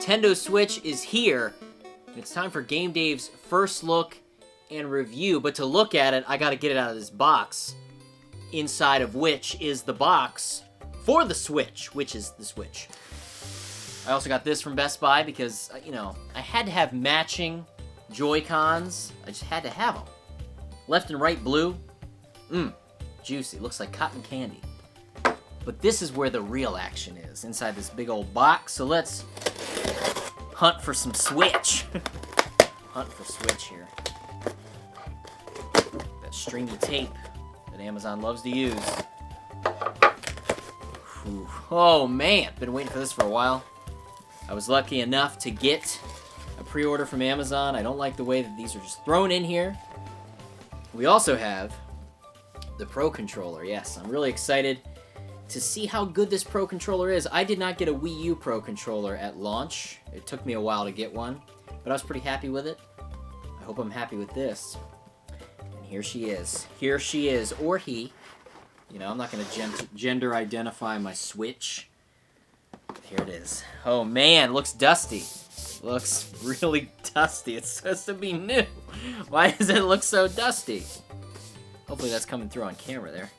Nintendo Switch is here. And it's time for Game Dave's first look and review. But to look at it, I got to get it out of this box. Inside of which is the box for the Switch, which is the Switch. I also got this from Best Buy because, you know, I had to have matching Joy-Cons. I just had to have them. Left and right blue. Juicy. Looks like cotton candy. But this is where the real action is, inside this big old box. So let's hunt for some Switch. Hunt for Switch here. That stringy tape that Amazon loves to use. Whew. Oh man, been waiting for this for a while. I was lucky enough to get a pre-order from Amazon. I don't like the way that these are just thrown in here. We also have the Pro Controller. Yes, I'm really excited to see how good this Pro Controller is. I did not get a Wii U Pro Controller at launch. It took me a while to get one, but I was pretty happy with it. I hope I'm happy with this. And here she is. Here she is, or he. You know, I'm not going to gender identify my Switch. Here it is. Oh man, looks dusty. Looks really dusty. It's supposed to be new. Why does it look so dusty? Hopefully that's coming through on camera there.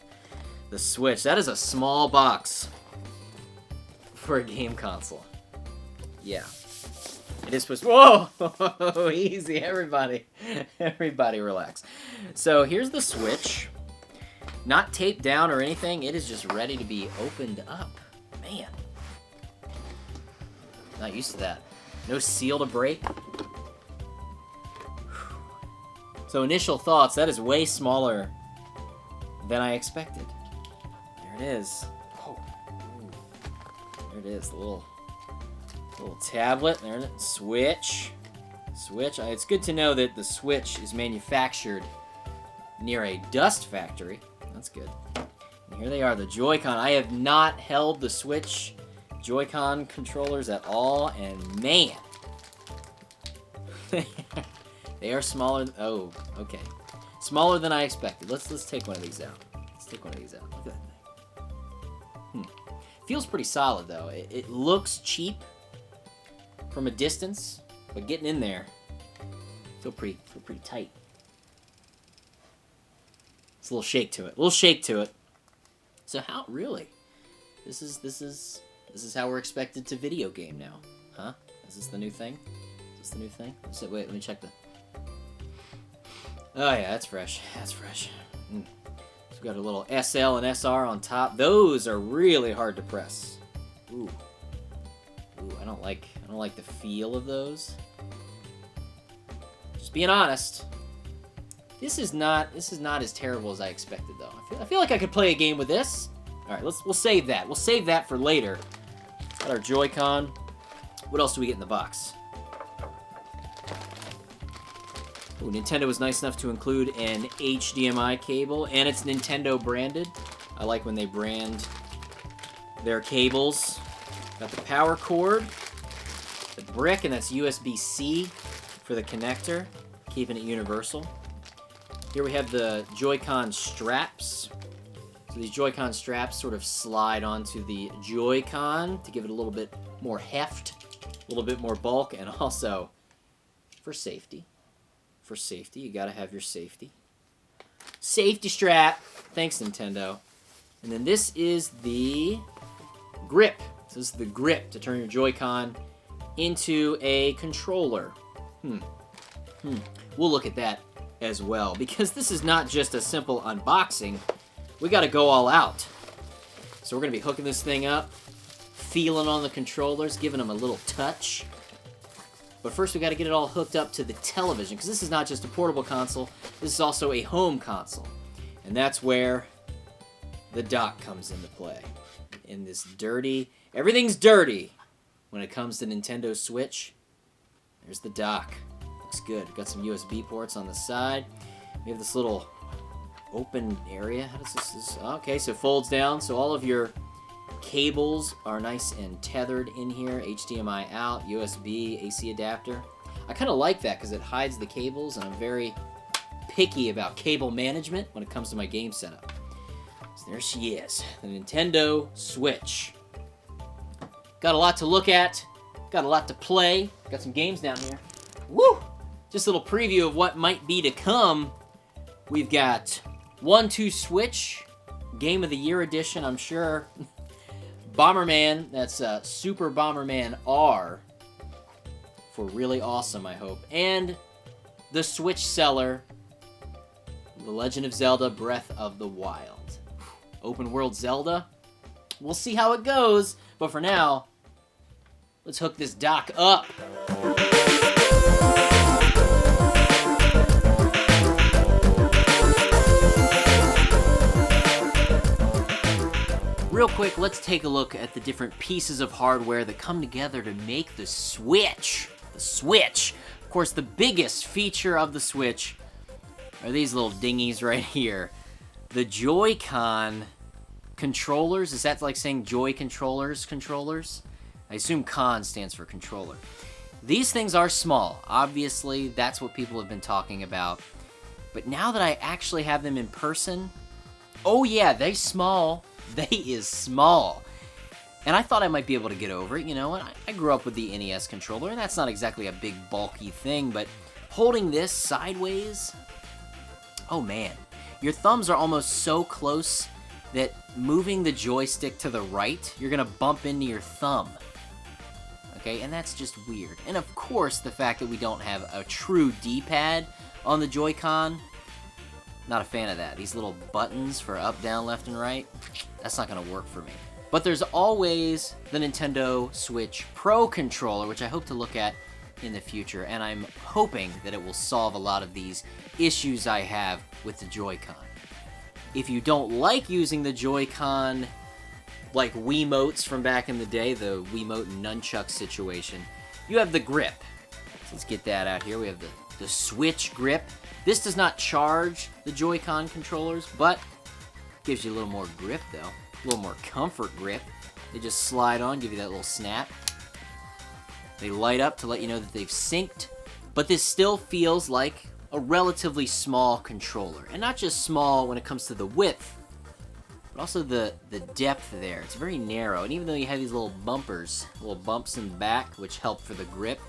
The Switch. That is a small box for a game console. Yeah. It is supposed to... Whoa! Easy, everybody. Everybody relax. So here's the Switch. Not taped down or anything. It is just ready to be opened up. Man. Not used to that. No seal to break. So initial thoughts, that is way smaller than I expected. There it is. Oh. There it is, the little tablet. There it is. Switch. Switch. It's good to know that the Switch is manufactured near a dust factory. That's good. And here they are, the Joy-Con. I have not held the Switch Joy-Con controllers at all, and man, they are smaller. Oh, okay, smaller than I expected. Let's take one of these out. Let's take one of these out. Look at that thing. Feels pretty solid though. It looks cheap from a distance, but getting in there, feel pretty tight. It's a little shake to it. A little shake to it. So how really? This is how we're expected to video game now, huh? Is this the new thing? Is this the new thing? So, wait, let me check the... Oh yeah, that's fresh. That's fresh. So we've got a little SL and SR on top. Those are really hard to press. Ooh. Ooh, I don't like the feel of those. Just being honest. This is not as terrible as I expected though. I feel like I could play a game with this. All right, we'll save that. We'll save that for later. Got our Joy-Con. What else do we get in the box? Ooh, Nintendo was nice enough to include an HDMI cable, and it's Nintendo branded. I like when they brand their cables. Got the power cord, the brick, and that's USB-C for the connector, keeping it universal. Here we have the Joy-Con straps. So these Joy-Con straps sort of slide onto the Joy-Con to give it a little bit more heft, a little bit more bulk, and also for safety. For safety, you gotta have your safety. Safety strap. Thanks, Nintendo. And then this is the grip. So this is the grip to turn your Joy-Con into a controller. We'll look at that as well, because this is not just a simple unboxing. We gotta go all out. So we're gonna be hooking this thing up, feeling on the controllers, giving them a little touch. But first we gotta get it all hooked up to the television, because this is not just a portable console, this is also a home console. And that's where the dock comes into play. In this dirty, everything's dirty when it comes to Nintendo Switch. There's the dock. Looks good. We've got some USB ports on the side. We have this little open area. How does this... Okay, so it folds down, so all of your cables are nice and tethered in here. HDMI out, USB, AC adapter. I kind of like that because it hides the cables, and I'm very picky about cable management when it comes to my game setup. So there she is, the Nintendo Switch. Got a lot to look at, Got a lot to play. Got some games down here. Woo! Just a little preview of what might be to come. We've got 1-2 Switch, Game of the Year edition, I'm sure. Bomberman, that's Super Bomberman R. For really awesome, I hope. And the Switch seller, The Legend of Zelda Breath of the Wild. Open world Zelda. We'll see how it goes, but for now, let's hook this dock up. Real quick, let's take a look at the different pieces of hardware that come together to make the Switch. The Switch. Of course, the biggest feature of the Switch are these little dingies right here. The Joy-Con controllers. Is that like saying Joy controllers? I assume con stands for controller. These things are small. Obviously, that's what people have been talking about. But now that I actually have them in person, oh yeah, they small. They is small. And I thought I might be able to get over it, you know, and I grew up with the NES controller, and that's not exactly a big, bulky thing, but holding this sideways, oh man, your thumbs are almost so close that moving the joystick to the right, you're gonna bump into your thumb. Okay, and that's just weird. And of course, the fact that we don't have a true D-pad on the Joy-Con, not a fan of that. These little buttons for up, down, left, and right, that's not going to work for me. But there's always the Nintendo Switch Pro controller, which I hope to look at in the future, and I'm hoping that it will solve a lot of these issues I have with the Joy-Con. If you don't like using the Joy-Con like Wiimotes from back in the day, the Wiimote and Nunchuck situation, you have the grip. So let's get that out here. We have the Switch grip. This does not charge the Joy-Con controllers, but gives you a little more grip, though. A little more comfort grip. They just slide on, give you that little snap. They light up to let you know that they've synced, but this still feels like a relatively small controller. And not just small when it comes to the width, but also the depth there. It's very narrow, and even though you have these little bumpers, little bumps in the back, which help for the grip,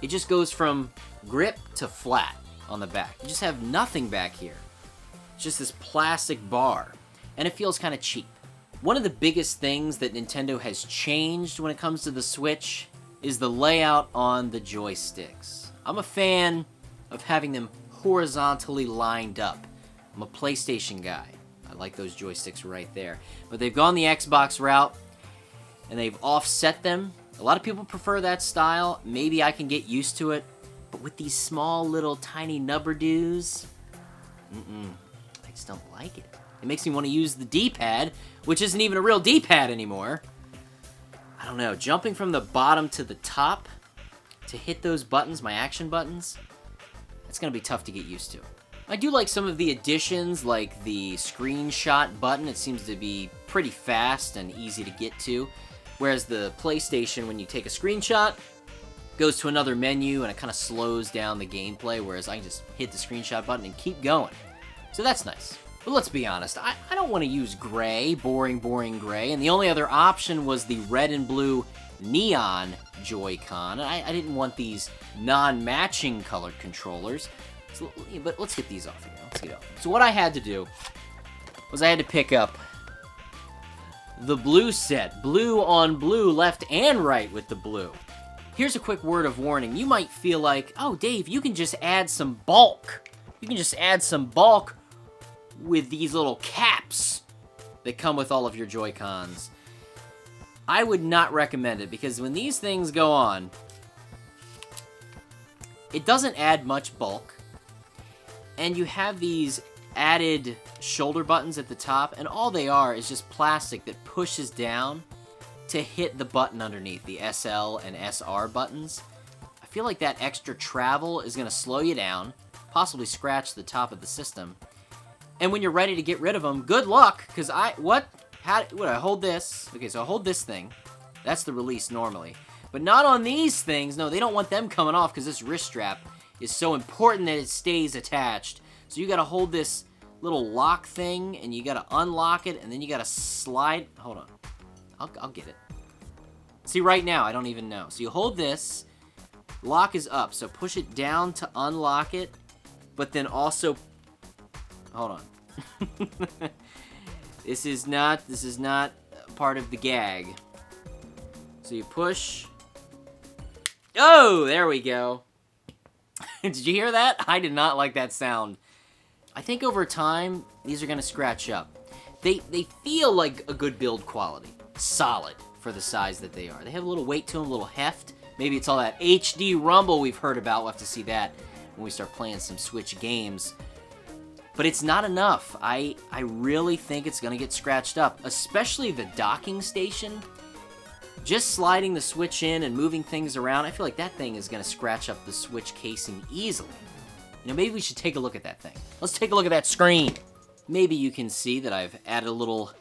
it just goes from grip to flat on the back. You just have nothing back here. It's just this plastic bar, and it feels kind of cheap. One of the biggest things that Nintendo has changed when it comes to the Switch is the layout on the joysticks. I'm a fan of having them horizontally lined up. I'm a PlayStation guy. I like those joysticks right there. But they've gone the Xbox route, and they've offset them. A lot of people prefer that style. Maybe I can get used to it. But with these small little tiny nubber-doos, I just don't like it. It makes me want to use the D-pad, which isn't even a real D-pad anymore. I don't know, jumping from the bottom to the top to hit those buttons, my action buttons, that's going to be tough to get used to. I do like some of the additions, like the screenshot button. It seems to be pretty fast and easy to get to. Whereas the PlayStation, when you take a screenshot, goes to another menu and it kind of slows down the gameplay, whereas I can just hit the screenshot button and keep going. So that's nice. But let's be honest, I don't want to use gray, boring gray, and the only other option was the red and blue neon Joy-Con. I didn't want these non-matching colored controllers, but let's get these off here. Let's get off. So what I had to do was I had to pick up the blue set, blue on blue, left and right with the blue. Here's a quick word of warning. You might feel like, oh, Dave, you can just add some bulk. You can just add some bulk with these little caps that come with all of your Joy-Cons. I would not recommend it, because when these things go on, it doesn't add much bulk, and you have these added shoulder buttons at the top, and all they are is just plastic that pushes down to hit the button underneath, the SL and SR buttons. I feel like that extra travel is going to slow you down, possibly scratch the top of the system. And when you're ready to get rid of them, good luck, because what I hold this? Okay, so I hold this thing. That's the release normally. But not on these things. No, they don't want them coming off, because this wrist strap is so important that it stays attached. So you got to hold this little lock thing, and you got to unlock it, and then you got to slide. Hold on. I'll get it. See, right now, I don't even know. So you hold this, lock is up, so push it down to unlock it, but then also, hold on. This is not part of the gag. So you push. Oh, there we go. Did you hear that? I did not like that sound. I think over time, these are gonna scratch up. They feel like a good build quality. Solid for the size that they are. They have a little weight to them, a little heft. Maybe it's all that HD rumble we've heard about. We'll have to see that when we start playing some Switch games. But it's not enough. I really think it's gonna get scratched up, especially the docking station. Just sliding the Switch in and moving things around, I feel like that thing is gonna scratch up the Switch casing easily. You know, maybe we should take a look at that thing. Let's take a look at that screen. Maybe you can see that I've added a little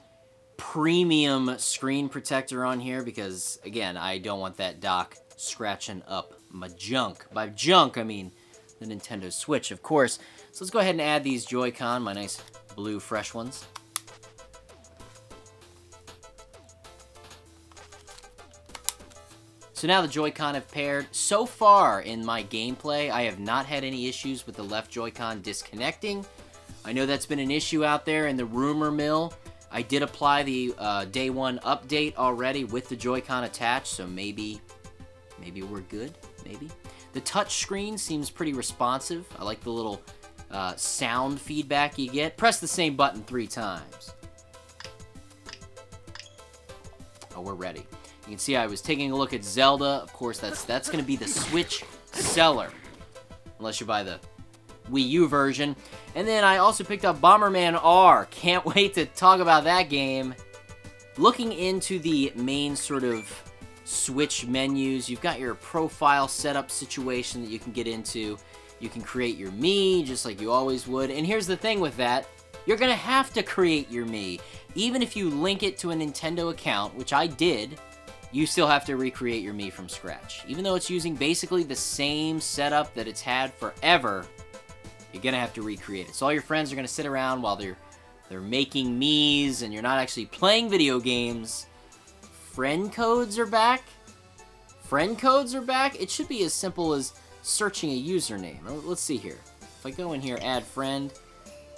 premium screen protector on here because, again, I don't want that dock scratching up my junk. By junk, I mean the Nintendo Switch, of course. So let's go ahead and add these Joy-Con, my nice blue fresh ones. So now the Joy-Con have paired. So far in my gameplay, I have not had any issues with the left Joy-Con disconnecting. I know that's been an issue out there in the rumor mill. I did apply the day one update already with the Joy-Con attached, so maybe we're good, maybe. The touch screen seems pretty responsive. I like the little sound feedback you get. Press the same button 3 times. Oh, we're ready. You can see I was taking a look at Zelda. Of course, that's going to be the Switch seller, unless you buy the Wii U version. And then I also picked up Bomberman R. Can't wait to talk about that game. Looking into the main sort of Switch menus, you've got your profile setup situation that you can get into. You can create your Mii, just like you always would. And here's the thing with that. You're going to have to create your Mii. Even if you link it to a Nintendo account, which I did, you still have to recreate your Mii from scratch. Even though it's using basically the same setup that it's had forever, you're going to have to recreate it. So all your friends are going to sit around while they're making Miis and you're not actually playing video games. Friend codes are back? Friend codes are back? It should be as simple as searching a username. Let's see here. If I go in here, add friend.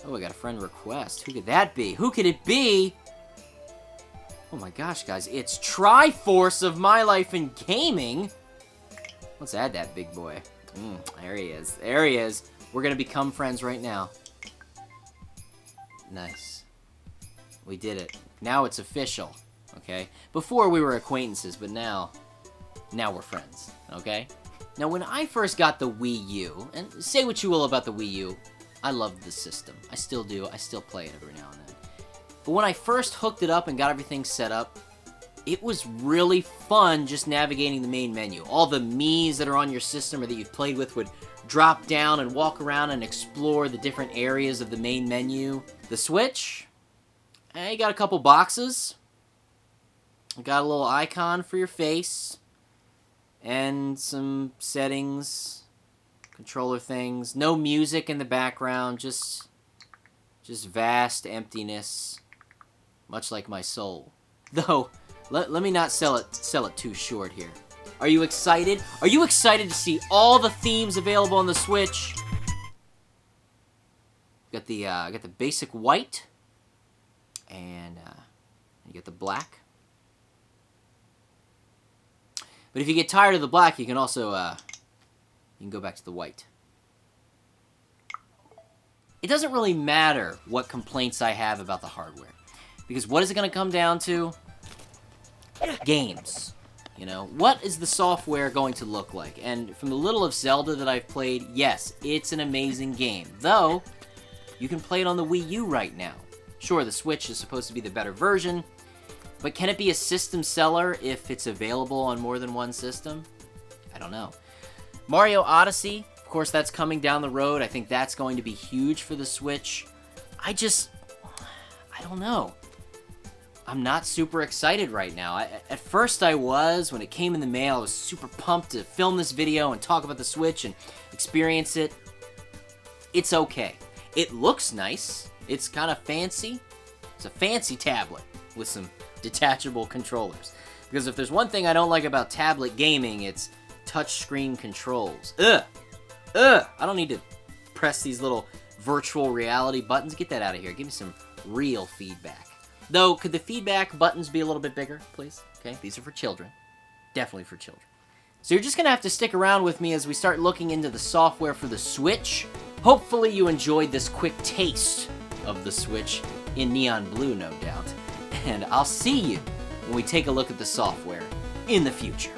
Oh, I got a friend request. Who could that be? Who could it be? Oh my gosh, guys. It's Triforce of My Life in Gaming. Let's add that big boy. There he is. There he is. We're going to become friends right now. Nice. We did it. Now it's official. Okay? Before we were acquaintances, but now we're friends. Okay? Now, when I first got the Wii U, and say what you will about the Wii U, I loved the system. I still do. I still play it every now and then. But when I first hooked it up and got everything set up, it was really fun just navigating the main menu. All the Miis that are on your system or that you've played with would drop down and walk around and explore the different areas of the main menu. The Switch, you got a couple boxes. You got a little icon for your face. And some settings, controller things. No music in the background, just vast emptiness, much like my soul. Though, let me not sell it too short here. Are you excited? Are you excited to see all the themes available on the Switch? Got the basic white, and you got the black. But if you get tired of the black, you can also you can go back to the white. It doesn't really matter what complaints I have about the hardware, because what is it going to come down to? Games. You know, what is the software going to look like? And from the little of Zelda that I've played, yes, it's an amazing game. Though, you can play it on the Wii U right now. Sure, the Switch is supposed to be the better version, but can it be a system seller if it's available on more than one system? I don't know. Mario Odyssey, of course, that's coming down the road. I think that's going to be huge for the Switch. I don't know. I'm not super excited right now. At first I was. When it came in the mail, I was super pumped to film this video and talk about the Switch and experience it. It's okay. It looks nice. It's kind of fancy. It's a fancy tablet with some detachable controllers. Because if there's one thing I don't like about tablet gaming, it's touchscreen controls. Ugh! I don't need to press these little virtual reality buttons. Get that out of here. Give me some real feedback. Though, could the feedback buttons be a little bit bigger, please? Okay, these are for children. Definitely for children. So you're just going to have to stick around with me as we start looking into the software for the Switch. Hopefully you enjoyed this quick taste of the Switch in neon blue, no doubt. And I'll see you when we take a look at the software in the future.